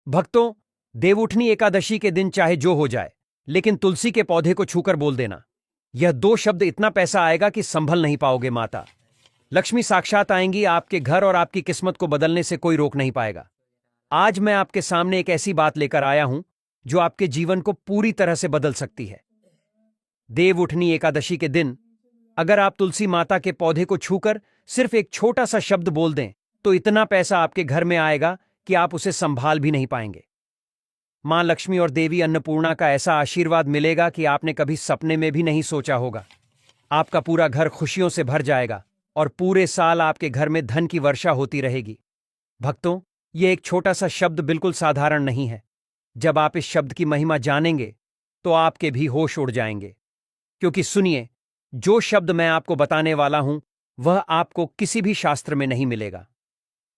भक्तों, देवउठनी एकादशी के दिन चाहे जो हो जाए, लेकिन तुलसी के पौधे को छूकर बोल देना। यह दो शब्द इतना पैसा आएगा कि संभल नहीं पाओगे माता। लक्ष्मी साक्षात आएंगी, आपके घर और आपकी किस्मत को बदलने से कोई रोक नहीं पाएगा। आज मैं आपके सामने एक ऐसी बात लेकर आया हूं जो आपके जीवन को पूरी तरह से बदल सकती है। देवउठनी एकादशी के दिन अगर आप तुलसी माता के पौधे को छूकर सिर्फ एक छोटा सा शब्द बोल दें, तो इतना पैसा आपके घर में आएगा कि आप उसे संभाल भी नहीं पाएंगे। मां लक्ष्मी और देवी अन्नपूर्णा का ऐसा आशीर्वाद मिलेगा कि आपने कभी सपने में भी नहीं सोचा होगा। आपका पूरा घर खुशियों से भर जाएगा और पूरे साल आपके घर में धन की वर्षा होती रहेगी। भक्तों, यह एक छोटा सा शब्द बिल्कुल साधारण नहीं है। जब आप इस शब्द की महिमा जानेंगे तो आपके भी होश उड़ जाएंगे। क्योंकि सुनिए, जो शब्द मैं आपको बताने वाला हूं वह आपको किसी भी शास्त्र में नहीं मिलेगा।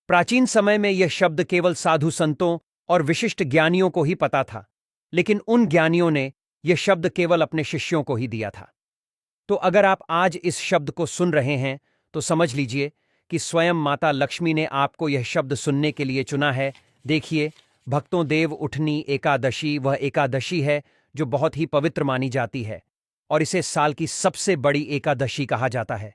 प्राचीन समय में यह शब्द केवल साधु संतों और विशिष्ट ज्ञानियों को ही पता था, लेकिन उन ज्ञानियों ने यह शब्द केवल अपने शिष्यों को ही दिया था। तो अगर आप आज इस शब्द को सुन रहे हैं तो समझ लीजिए कि स्वयं माता लक्ष्मी ने आपको यह शब्द सुनने के लिए चुना है। देखिए भक्तों, देवउठनी एकादशी वह एकादशी है जो बहुत ही पवित्र मानी जाती है और इसे साल की सबसे बड़ी एकादशी कहा जाता है।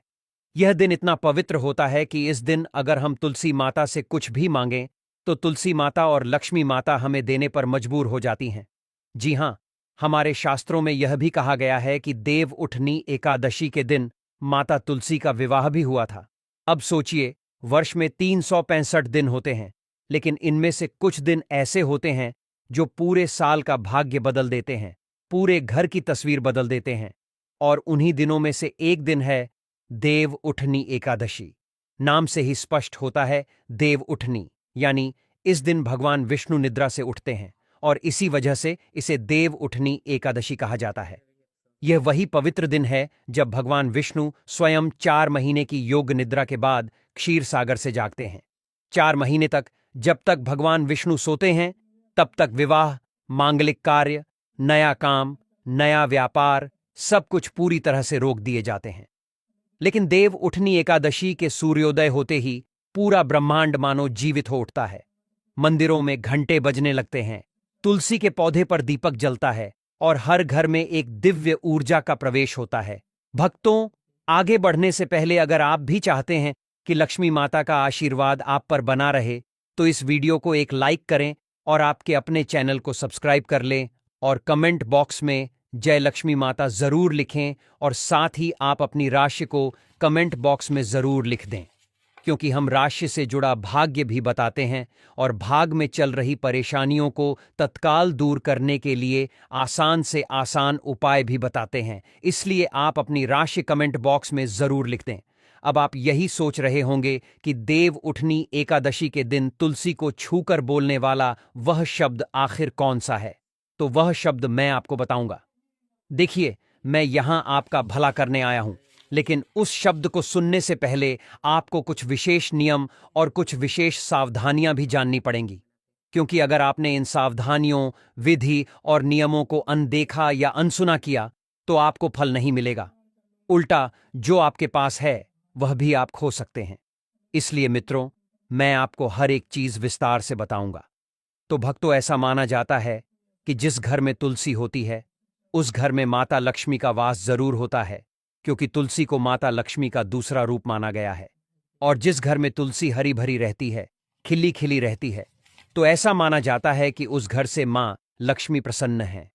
यह दिन इतना पवित्र होता है कि इस दिन अगर हम तुलसी माता से कुछ भी मांगें तो तुलसी माता और लक्ष्मी माता हमें देने पर मजबूर हो जाती हैं। जी हां, हमारे शास्त्रों में यह भी कहा गया है कि देवउठनी एकादशी के दिन माता तुलसी का विवाह भी हुआ था। अब सोचिए, वर्ष में 365 दिन होते हैं, लेकिन इनमें से कुछ दिन ऐसे होते हैं जो पूरे साल का भाग्य बदल देते हैं, पूरे घर की तस्वीर बदल देते हैं। और उन्हीं दिनों में से एक दिन है देवउठनी एकादशी। नाम से ही स्पष्ट होता है, देवउठनी यानी इस दिन भगवान विष्णु निद्रा से उठते हैं और इसी वजह से इसे देवउठनी एकादशी कहा जाता है। यह वही पवित्र दिन है जब भगवान विष्णु स्वयं 4 महीने की योग निद्रा के बाद क्षीर सागर से जागते हैं। 4 महीने तक जब तक भगवान विष्णु सोते हैं, तब तक विवाह, मांगलिक कार्य, नया काम, नया व्यापार सब कुछ पूरी तरह से रोक दिए जाते हैं। लेकिन देवउठनी एकादशी के सूर्योदय होते ही पूरा ब्रह्मांड मानो जीवित हो उठता है। मंदिरों में घंटे बजने लगते हैं, तुलसी के पौधे पर दीपक जलता है और हर घर में एक दिव्य ऊर्जा का प्रवेश होता है। भक्तों, आगे बढ़ने से पहले अगर आप भी चाहते हैं कि लक्ष्मी माता का आशीर्वाद आप पर बना रहे, तो इस वीडियो को एक लाइक करें और आपके अपने चैनल को सब्सक्राइब कर लें और कमेंट बॉक्स में जय लक्ष्मी माता जरूर लिखें और साथ ही आप अपनी राशि को कमेंट बॉक्स में जरूर लिख दें, क्योंकि हम राशि से जुड़ा भाग्य भी बताते हैं और भाग में चल रही परेशानियों को तत्काल दूर करने के लिए आसान से आसान उपाय भी बताते हैं। इसलिए आप अपनी राशि कमेंट बॉक्स में जरूर लिख दें। अब आप यही सोच रहे होंगे कि देवउठनी एकादशी के दिन तुलसी को छूकर बोलने वाला वह शब्द आखिर कौन सा है? तो वह शब्द मैं आपको बताऊंगा। देखिए, मैं यहां आपका भला करने आया हूं, लेकिन उस शब्द को सुनने से पहले आपको कुछ विशेष नियम और कुछ विशेष सावधानियां भी जाननी पड़ेंगी। क्योंकि अगर आपने इन सावधानियों, विधि और नियमों को अनदेखा या अनसुना किया तो आपको फल नहीं मिलेगा। उल्टा जो आपके पास है वह भी आप खो सकते हैं। इसलिए मित्रों, मैं आपको हर एक चीज विस्तार से बताऊंगा। तो भक्तों, ऐसा माना जाता है कि जिस घर में तुलसी होती है उस घर में माता लक्ष्मी का वास जरूर होता है, क्योंकि तुलसी को माता लक्ष्मी का दूसरा रूप माना गया है। और जिस घर में तुलसी हरी भरी रहती है, खिली खिली रहती है, तो ऐसा माना जाता है कि उस घर से मां लक्ष्मी प्रसन्न है।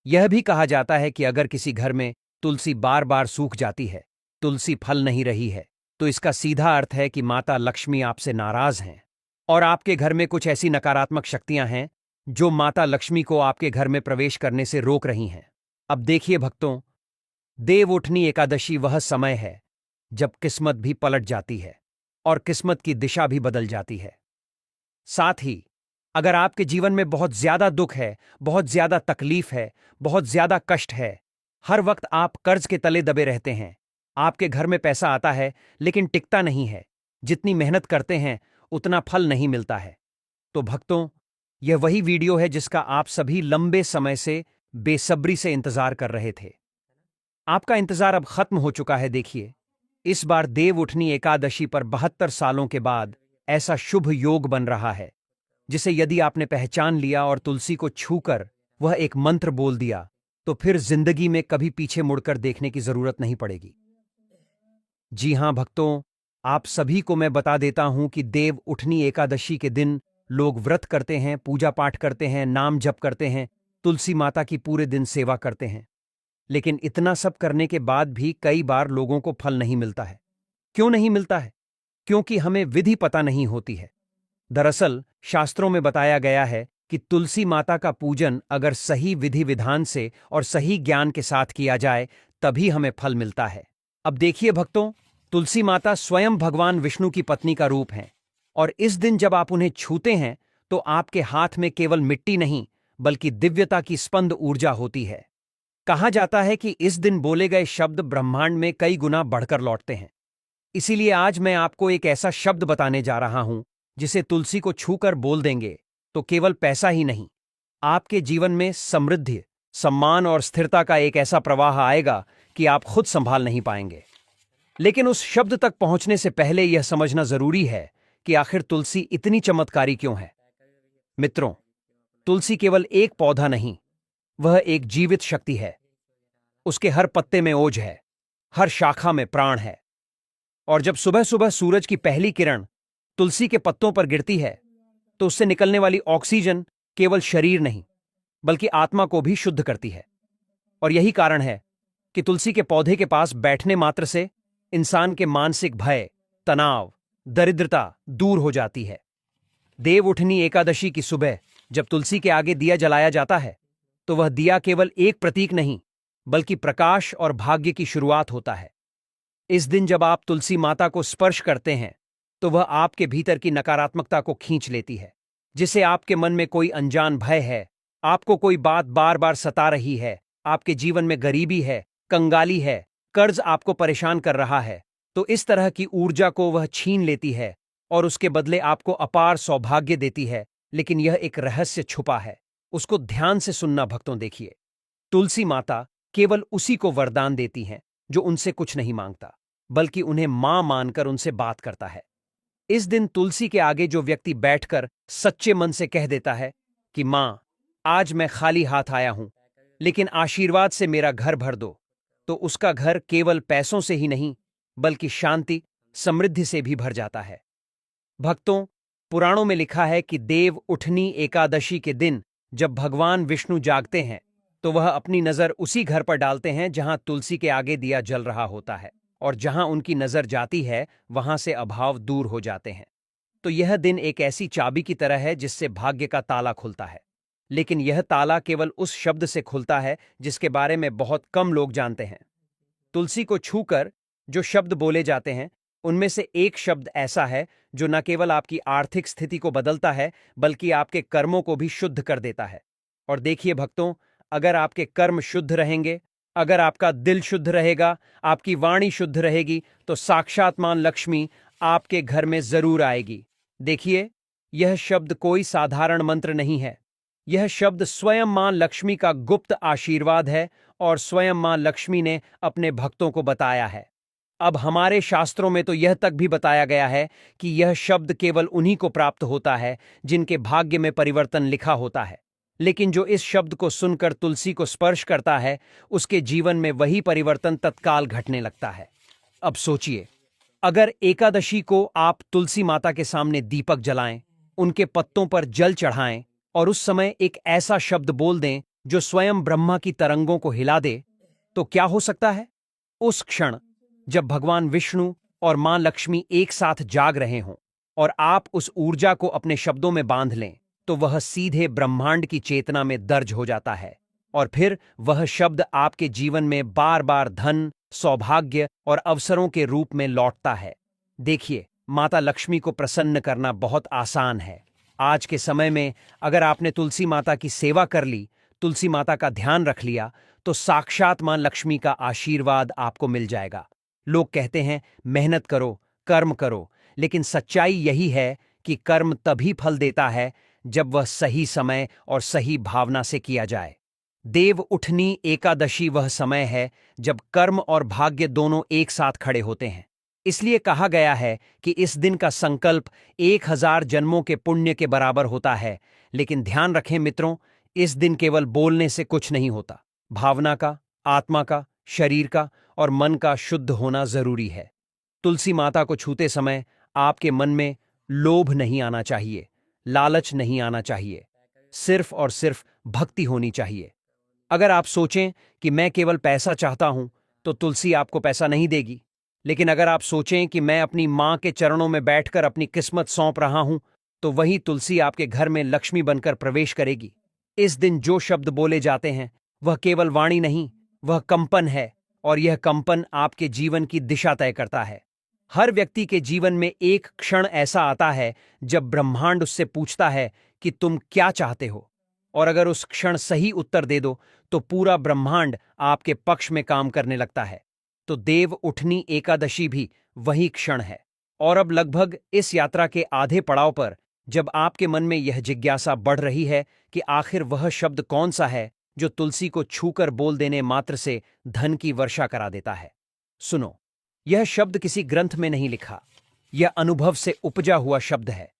यह भी कहा जाता है कि अगर किसी घर में तुलसी बार बार सूख जाती है, तुलसी फल नहीं रही है, तो इसका सीधा अर्थ है कि माता लक्ष्मी आपसे नाराज हैं और आपके घर में कुछ ऐसी नकारात्मक शक्तियां हैं जो माता लक्ष्मी को आपके घर में प्रवेश करने से रोक रही हैं। अब देखिए भक्तों, देवउठनी एकादशी वह समय है जब किस्मत भी पलट जाती है और किस्मत की दिशा भी बदल जाती है। साथ ही अगर आपके जीवन में बहुत ज्यादा दुख है, बहुत ज्यादा तकलीफ है, बहुत ज्यादा कष्ट है, हर वक्त आप कर्ज के तले दबे रहते हैं, आपके घर में पैसा आता है लेकिन टिकता नहीं है, जितनी मेहनत करते हैं उतना फल नहीं मिलता है, तो भक्तों, यह वही वीडियो है जिसका आप सभी लंबे समय से बेसब्री से इंतजार कर रहे थे। आपका इंतजार अब खत्म हो चुका है। देखिए, इस बार देवउठनी एकादशी पर 72 सालों के बाद ऐसा शुभ योग बन रहा है जिसे यदि आपने पहचान लिया और तुलसी को छूकर वह एक मंत्र बोल दिया तो फिर जिंदगी में कभी पीछे मुड़कर देखने की जरूरत नहीं पड़ेगी। जी हां भक्तों, आप सभी को मैं बता देता हूं कि देव उठनी एकादशी के दिन लोग व्रत करते हैं, पूजा पाठ करते हैं, नाम जप करते हैं, तुलसी माता की पूरे दिन सेवा करते हैं। लेकिन इतना सब करने के बाद भी कई बार लोगों को फल नहीं मिलता है। क्यों नहीं मिलता है? क्योंकि हमें विधि पता नहीं होती है। दरअसल शास्त्रों में बताया गया है कि तुलसी माता का पूजन अगर सही विधि विधान से और सही ज्ञान के साथ किया जाए तभी हमें फल मिलता है। अब देखिए भक्तों, तुलसी माता स्वयं भगवान विष्णु की पत्नी का रूप है और इस दिन जब आप उन्हें छूते हैं तो आपके हाथ में केवल मिट्टी नहीं बल्कि दिव्यता की स्पंद ऊर्जा होती है। कहा जाता है कि इस दिन बोले गए शब्द ब्रह्मांड में कई गुना बढ़कर लौटते हैं। इसीलिए आज मैं आपको एक ऐसा शब्द बताने जा रहा हूं जिसे तुलसी को छूकर बोल देंगे तो केवल पैसा ही नहीं, आपके जीवन में समृद्धि, सम्मान और स्थिरता का एक ऐसा प्रवाह आएगा कि आप खुद संभाल नहीं पाएंगे। लेकिन उस शब्द तक पहुंचने से पहले यह समझना जरूरी है कि आखिर तुलसी इतनी चमत्कारी क्यों है। मित्रों, तुलसी केवल एक पौधा नहीं, वह एक जीवित शक्ति है। उसके हर पत्ते में ओज है, हर शाखा में प्राण है। और जब सुबह सुबह सूरज की पहली किरण तुलसी के पत्तों पर गिरती है तो उससे निकलने वाली ऑक्सीजन केवल शरीर नहीं बल्कि आत्मा को भी शुद्ध करती है। और यही कारण है कि तुलसी के पौधे के पास बैठने मात्र से इंसान के मानसिक भय, तनाव, दरिद्रता दूर हो जाती है। देव उठनी एकादशी की सुबह जब तुलसी के आगे दिया जलाया जाता है तो वह दिया केवल एक प्रतीक नहीं बल्कि प्रकाश और भाग्य की शुरुआत होता है। इस दिन जब आप तुलसी माता को स्पर्श करते हैं तो वह आपके भीतर की नकारात्मकता को खींच लेती है। जिसे आपके मन में कोई अनजान भय है, आपको कोई बात बार बार सता रही है, आपके जीवन में गरीबी है, कंगाली है, कर्ज आपको परेशान कर रहा है, तो इस तरह की ऊर्जा को वह छीन लेती है और उसके बदले आपको अपार सौभाग्य देती है। लेकिन यह एक रहस्य छुपा है, उसको ध्यान से सुनना भक्तों। देखिए, तुलसी माता केवल उसी को वरदान देती हैं जो उनसे कुछ नहीं मांगता बल्कि उन्हें मां मानकर उनसे बात करता है। इस दिन तुलसी के आगे जो व्यक्ति बैठकर सच्चे मन से कह देता है कि मां, आज मैं खाली हाथ आया हूं लेकिन आशीर्वाद से मेरा घर भर दो, तो उसका घर केवल पैसों से ही नहीं बल्कि शांति, समृद्धि से भी भर जाता है। भक्तों, पुराणों में लिखा है कि देव उठनी एकादशी के दिन जब भगवान विष्णु जागते हैं तो वह अपनी नजर उसी घर पर डालते हैं जहां तुलसी के आगे दिया जल रहा होता है, और जहां उनकी नजर जाती है वहां से अभाव दूर हो जाते हैं। तो यह दिन एक ऐसी चाबी की तरह है जिससे भाग्य का ताला खुलता है। लेकिन यह ताला केवल उस शब्द से खुलता है जिसके बारे में बहुत कम लोग जानते हैं। तुलसी को छूकर जो शब्द बोले जाते हैं उनमें से एक शब्द ऐसा है जो न केवल आपकी आर्थिक स्थिति को बदलता है बल्कि आपके कर्मों को भी शुद्ध कर देता है। और देखिए भक्तों, अगर आपके कर्म शुद्ध रहेंगे, अगर आपका दिल शुद्ध रहेगा, आपकी वाणी शुद्ध रहेगी, तो साक्षात मां लक्ष्मी आपके घर में जरूर आएगी। देखिए, यह शब्द कोई साधारण मंत्र नहीं है। यह शब्द स्वयं मां लक्ष्मी का गुप्त आशीर्वाद है और स्वयं मां लक्ष्मी ने अपने भक्तों को बताया है। अब हमारे शास्त्रों में तो यह तक भी बताया गया है कि यह शब्द केवल उन्हीं को प्राप्त होता है जिनके भाग्य में परिवर्तन लिखा होता है। लेकिन जो इस शब्द को सुनकर तुलसी को स्पर्श करता है उसके जीवन में वही परिवर्तन तत्काल घटने लगता है। अब सोचिए, अगर एकादशी को आप तुलसी माता के सामने दीपक जलाएं, उनके पत्तों पर जल चढ़ाएं और उस समय एक ऐसा शब्द बोल दें जो स्वयं ब्रह्मा की तरंगों को हिला दे, तो क्या हो सकता है? उस क्षण जब भगवान विष्णु और मां लक्ष्मी एक साथ जाग रहे हों और आप उस ऊर्जा को अपने शब्दों में बांध लें, तो वह सीधे ब्रह्मांड की चेतना में दर्ज हो जाता है और फिर वह शब्द आपके जीवन में बार बार धन, सौभाग्य और अवसरों के रूप में लौटता है। देखिए, माता लक्ष्मी को प्रसन्न करना बहुत आसान है। आज के समय में अगर आपने तुलसी माता की सेवा कर ली, तुलसी माता का ध्यान रख लिया, तो साक्षात मां लक्ष्मी का आशीर्वाद आपको मिल जाएगा। लोग कहते हैं मेहनत करो, कर्म करो, लेकिन सच्चाई यही है कि कर्म तभी फल देता है जब वह सही समय और सही भावना से किया जाए। देव उठनी एकादशी वह समय है जब कर्म और भाग्य दोनों एक साथ खड़े होते हैं। इसलिए कहा गया है कि इस दिन का संकल्प 1000 जन्मों के पुण्य के बराबर होता है। लेकिन ध्यान रखें मित्रों, इस दिन केवल बोलने से कुछ नहीं होता। भावना का, आत्मा का, शरीर का और मन का शुद्ध होना जरूरी है। तुलसी माता को छूते समय आपके मन में लोभ नहीं आना चाहिए, लालच नहीं आना चाहिए, सिर्फ और सिर्फ भक्ति होनी चाहिए। अगर आप सोचें कि मैं केवल पैसा चाहता हूं, तो तुलसी आपको पैसा नहीं देगी। लेकिन अगर आप सोचें कि मैं अपनी मां के चरणों में बैठकर अपनी किस्मत सौंप रहा हूं, तो वही तुलसी आपके घर में लक्ष्मी बनकर प्रवेश करेगी। इस दिन जो शब्द बोले जाते हैं वह केवल वाणी नहीं, वह कंपन है, और यह कंपन आपके जीवन की दिशा तय करता है। हर व्यक्ति के जीवन में एक क्षण ऐसा आता है जब ब्रह्मांड उससे पूछता है कि तुम क्या चाहते हो, और अगर उस क्षण सही उत्तर दे दो तो पूरा ब्रह्मांड आपके पक्ष में काम करने लगता है। तो देव उठनी एकादशी भी वही क्षण है। और अब लगभग इस यात्रा के आधे पड़ाव पर, जब आपके मन में यह जिज्ञासा बढ़ रही है कि आखिर वह शब्द कौन सा है जो तुलसी को छूकर बोल देने मात्र से धन की वर्षा करा देता है, सुनो, यह शब्द किसी ग्रंथ में नहीं लिखा, यह अनुभव से उपजा हुआ शब्द है।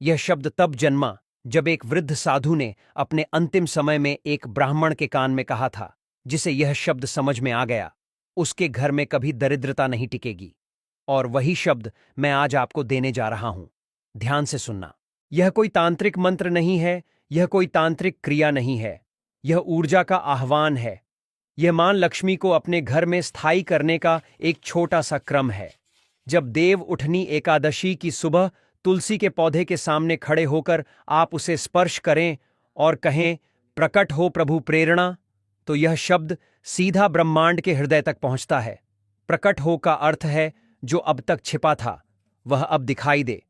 यह शब्द तब जन्मा जब एक वृद्ध साधु ने अपने अंतिम समय में एक ब्राह्मण के कान में कहा था, जिसे यह शब्द समझ में आ गया, उसके घर में कभी दरिद्रता नहीं टिकेगी। और वही शब्द मैं आज आपको देने जा रहा हूं। ध्यान से सुनना। यह कोई तांत्रिक मंत्र नहीं है, यह कोई तांत्रिक क्रिया नहीं है, यह ऊर्जा का आह्वान है। यह मां लक्ष्मी को अपने घर में स्थायी करने का एक छोटा सा क्रम है। जब देव उठनी एकादशी की सुबह तुलसी के पौधे के सामने खड़े होकर आप उसे स्पर्श करें और कहें, प्रकट हो प्रभु प्रेरणा, तो यह शब्द सीधा ब्रह्मांड के हृदय तक पहुंचता है। प्रकट हो का अर्थ है जो अब तक छिपा था वह अब दिखाई दे,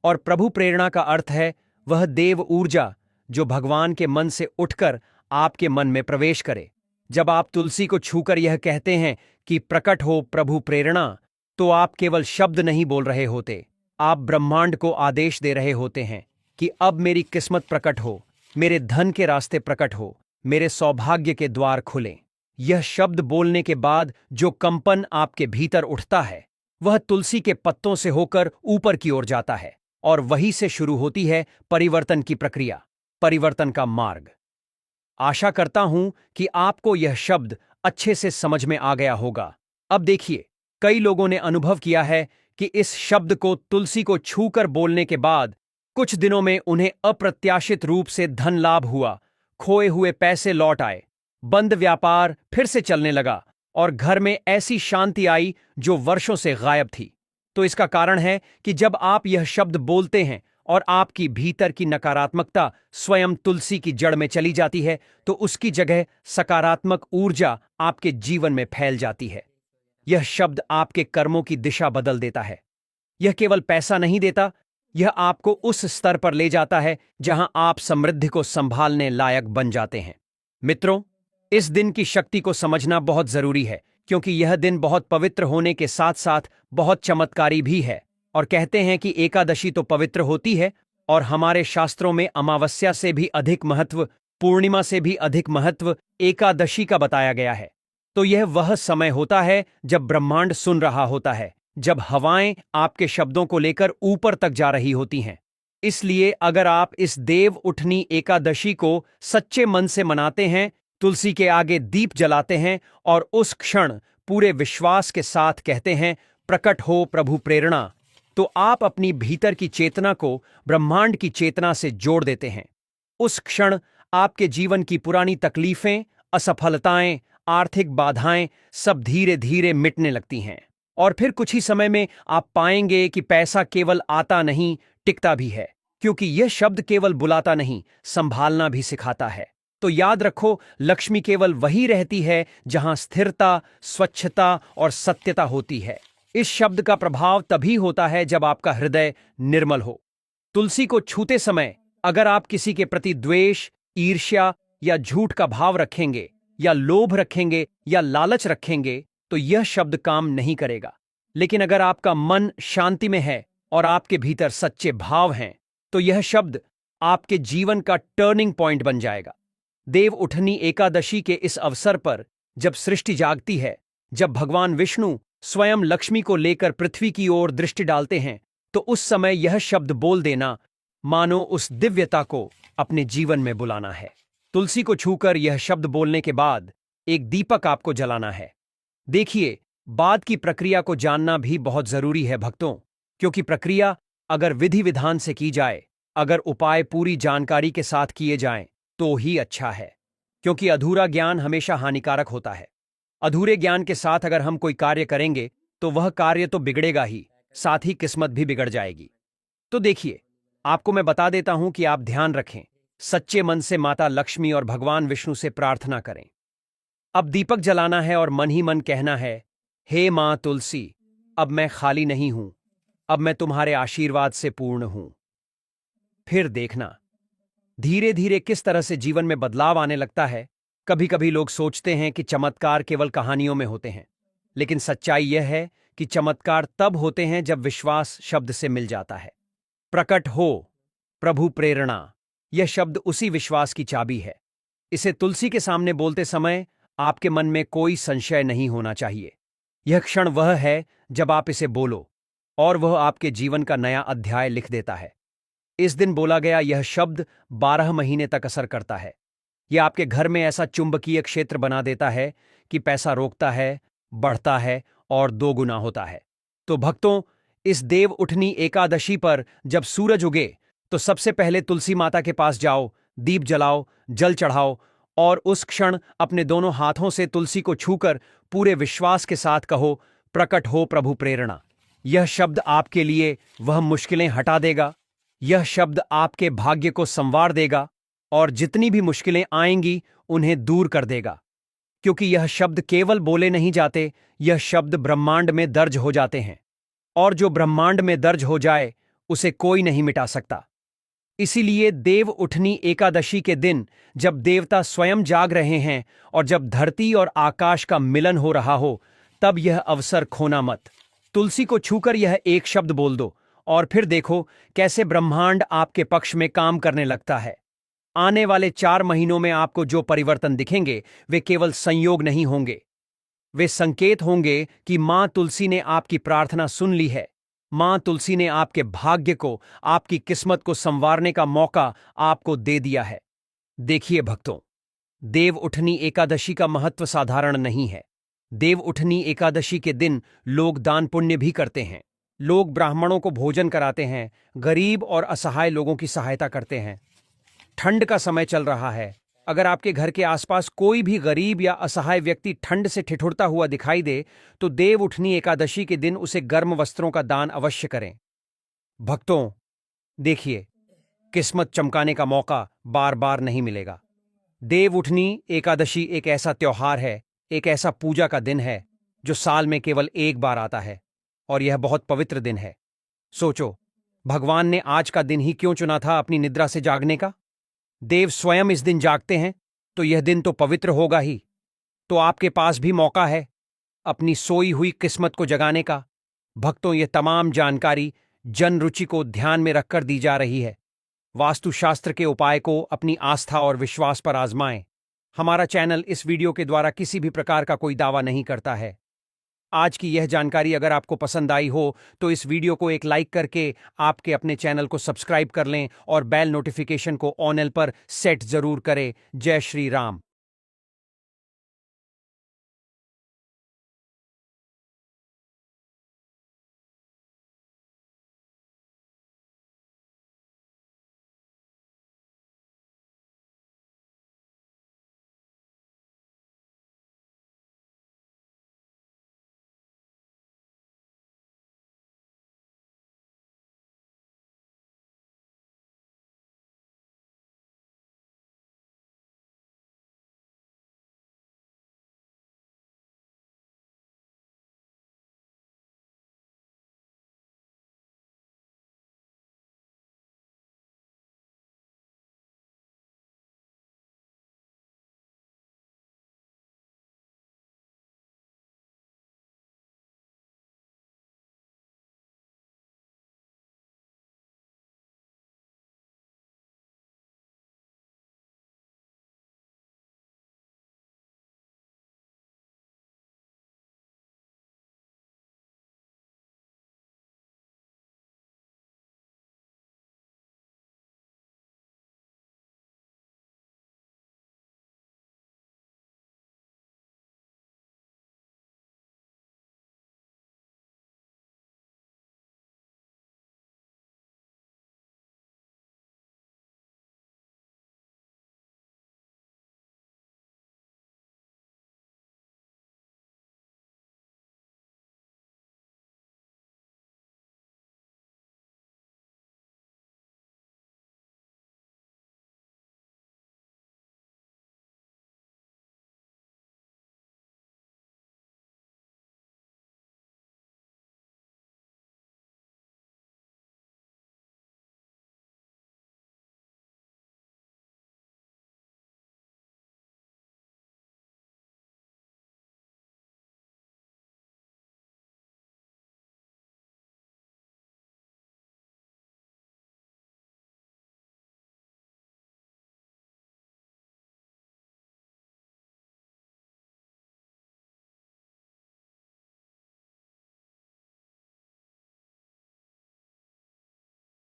और प्रभु प्रेरणा का अर्थ है वह देव ऊर्जा जो भगवान के मन से उठकर आपके मन में प्रवेश करे। जब आप तुलसी को छूकर यह कहते हैं कि प्रकट हो प्रभु प्रेरणा, तो आप केवल शब्द नहीं बोल रहे होते, आप ब्रह्मांड को आदेश दे रहे होते हैं कि अब मेरी किस्मत प्रकट हो, मेरे धन के रास्ते प्रकट हो, मेरे सौभाग्य के द्वार खुलें। यह शब्द बोलने के बाद जो कंपन आपके भीतर उठता है वह तुलसी के पत्तों से होकर ऊपर की ओर जाता है, और वहीं से शुरू होती है परिवर्तन की प्रक्रिया, परिवर्तन का मार्ग। आशा करता हूं कि आपको यह शब्द अच्छे से समझ में आ गया होगा। अब देखिए, कई लोगों ने अनुभव किया है कि इस शब्द को तुलसी को छूकर बोलने के बाद कुछ दिनों में उन्हें अप्रत्याशित रूप से धन लाभ हुआ, खोए हुए पैसे लौट आए, बंद व्यापार फिर से चलने लगा, और घर में ऐसी शांति आई जो वर्षों से गायब थी। तो इसका कारण है कि जब आप यह शब्द बोलते हैं और आपकी भीतर की नकारात्मकता स्वयं तुलसी की जड़ में चली जाती है, तो उसकी जगह सकारात्मक ऊर्जा आपके जीवन में फैल जाती है। यह शब्द आपके कर्मों की दिशा बदल देता है। यह केवल पैसा नहीं देता, यह आपको उस स्तर पर ले जाता है जहां आप समृद्धि को संभालने लायक बन जाते हैं। मित्रों, इस दिन की शक्ति को समझना बहुत जरूरी है, क्योंकि यह दिन बहुत पवित्र होने के साथ साथ बहुत चमत्कारी भी है। और कहते हैं कि एकादशी तो पवित्र होती है, और हमारे शास्त्रों में अमावस्या से भी अधिक महत्व, पूर्णिमा से भी अधिक महत्व एकादशी का बताया गया है। तो यह वह समय होता है जब ब्रह्मांड सुन रहा होता है, जब हवाएं आपके शब्दों को लेकर ऊपर तक जा रही होती हैं। इसलिए अगर आप इस देव उठनी एकादशी को सच्चे मन से मनाते हैं, तुलसी के आगे दीप जलाते हैं और उस क्षण पूरे विश्वास के साथ कहते हैं, प्रकट हो प्रभु प्रेरणा, तो आप अपनी भीतर की चेतना को ब्रह्मांड की चेतना से जोड़ देते हैं। उस क्षण आपके जीवन की पुरानी तकलीफें, असफलताएं, आर्थिक बाधाएं सब धीरे धीरे मिटने लगती हैं, और फिर कुछ ही समय में आप पाएंगे कि पैसा केवल आता नहीं, टिकता भी है, क्योंकि यह शब्द केवल बुलाता नहीं, संभालना भी सिखाता है। तो याद रखो, लक्ष्मी केवल वही रहती है जहां स्थिरता, स्वच्छता और सत्यता होती है। इस शब्द का प्रभाव तभी होता है जब आपका हृदय निर्मल हो। तुलसी को छूते समय अगर आप किसी के प्रति द्वेष, ईर्ष्या या झूठ का भाव रखेंगे, या लोभ रखेंगे, या लालच रखेंगे, तो यह शब्द काम नहीं करेगा। लेकिन अगर आपका मन शांति में है और आपके भीतर सच्चे भाव हैं, तो यह शब्द आपके जीवन का टर्निंग पॉइंट बन जाएगा। देव उठनी एकादशी के इस अवसर पर, जब सृष्टि जागती है, जब भगवान विष्णु स्वयं लक्ष्मी को लेकर पृथ्वी की ओर दृष्टि डालते हैं तो उस समय यह शब्द बोल देना मानो उस दिव्यता को अपने जीवन में बुलाना है। तुलसी को छूकर यह शब्द बोलने के बाद एक दीपक आपको जलाना है। देखिए, बाद की प्रक्रिया को जानना भी बहुत जरूरी है भक्तों, क्योंकि प्रक्रिया अगर विधि विधान से की जाए, अगर उपाय पूरी जानकारी के साथ किए जाएं, तो ही अच्छा है। क्योंकि अधूरा ज्ञान हमेशा हानिकारक होता है। अधूरे ज्ञान के साथ अगर हम कोई कार्य करेंगे तो वह कार्य तो बिगड़ेगा ही, साथ ही किस्मत भी बिगड़ जाएगी। तो देखिए, आपको मैं बता देता हूं कि आप ध्यान रखें, सच्चे मन से माता लक्ष्मी और भगवान विष्णु से प्रार्थना करें। अब दीपक जलाना है और मन ही मन कहना है, हे मां तुलसी, अब मैं खाली नहीं हूं, अब मैं तुम्हारे आशीर्वाद से पूर्ण हूं। फिर देखना धीरे धीरे किस तरह से जीवन में बदलाव आने लगता है। कभी कभी लोग सोचते हैं कि चमत्कार केवल कहानियों में होते हैं, लेकिन सच्चाई यह है कि चमत्कार तब होते हैं जब विश्वास शब्द से मिल जाता है। प्रकट हो प्रभु प्रेरणा, यह शब्द उसी विश्वास की चाबी है। इसे तुलसी के सामने बोलते समय आपके मन में कोई संशय नहीं होना चाहिए। यह क्षण वह है जब आप इसे बोलो और वह आपके जीवन का नया अध्याय लिख देता है। इस दिन बोला गया यह शब्द 12 महीने तक असर करता है। यह आपके घर में ऐसा चुंबकीय क्षेत्र बना देता है कि पैसा रोकता है, बढ़ता है और 2 गुना होता है। तो भक्तों, इस देव उठनी एकादशी पर जब सूरज उगे तो सबसे पहले तुलसी माता के पास जाओ, दीप जलाओ, जल चढ़ाओ और उस क्षण अपने दोनों हाथों से तुलसी को छूकर पूरे विश्वास के साथ कहो, प्रकट हो प्रभु प्रेरणा। यह शब्द आपके लिए वह मुश्किलें हटा देगा। यह शब्द आपके भाग्य को संवार देगा और जितनी भी मुश्किलें आएंगी उन्हें दूर कर देगा। क्योंकि यह शब्द केवल बोले नहीं जाते, यह शब्द ब्रह्मांड में दर्ज हो जाते हैं, और जो ब्रह्मांड में दर्ज हो जाए उसे कोई नहीं मिटा सकता। इसीलिए देव उठनी एकादशी के दिन जब देवता स्वयं जाग रहे हैं और जब धरती और आकाश का मिलन हो रहा हो, तब यह अवसर खोना मत। तुलसी को छूकर यह एक शब्द बोल दो और फिर देखो कैसे ब्रह्मांड आपके पक्ष में काम करने लगता है। आने वाले 4 महीनों में आपको जो परिवर्तन दिखेंगे वे केवल संयोग नहीं होंगे, वे संकेत होंगे कि मां तुलसी ने आपकी प्रार्थना सुन ली है। मां तुलसी ने आपके भाग्य को, आपकी किस्मत को संवारने का मौका आपको दे दिया है। देखिए भक्तों, देव उठनी एकादशी का महत्व साधारण नहीं है। देव उठनी एकादशी के दिन लोग दान पुण्य भी करते हैं। लोग ब्राह्मणों को भोजन कराते हैं, गरीब और असहाय लोगों की सहायता करते हैं। ठंड का समय चल रहा है। अगर आपके घर के आसपास कोई भी गरीब या असहाय व्यक्ति ठंड से ठिठुरता हुआ दिखाई दे तो देव उठनी एकादशी के दिन उसे गर्म वस्त्रों का दान अवश्य करें। भक्तों, देखिए, किस्मत चमकाने का मौका बार बार नहीं मिलेगा। देव उठनी एकादशी एक ऐसा त्योहार है, एक ऐसा पूजा का दिन है जो साल में केवल एक बार आता है, और यह बहुत पवित्र दिन है। सोचो, भगवान ने आज का दिन ही क्यों चुना था अपनी निद्रा से जागने का? देव स्वयं इस दिन जागते हैं तो यह दिन तो पवित्र होगा ही। तो आपके पास भी मौका है अपनी सोई हुई किस्मत को जगाने का। भक्तों, यह तमाम जानकारी जन रुचि को ध्यान में रखकर दी जा रही है। वास्तुशास्त्र के उपाय को अपनी आस्था और विश्वास पर आजमाएं। हमारा चैनल इस वीडियो के द्वारा किसी भी प्रकार का कोई दावा नहीं करता है। आज की यह जानकारी अगर आपको पसंद आई हो तो इस वीडियो को एक लाइक करके आपके अपने चैनल को सब्सक्राइब कर लें और बेल नोटिफिकेशन को ऑन पर सेट जरूर करें। जय श्री राम।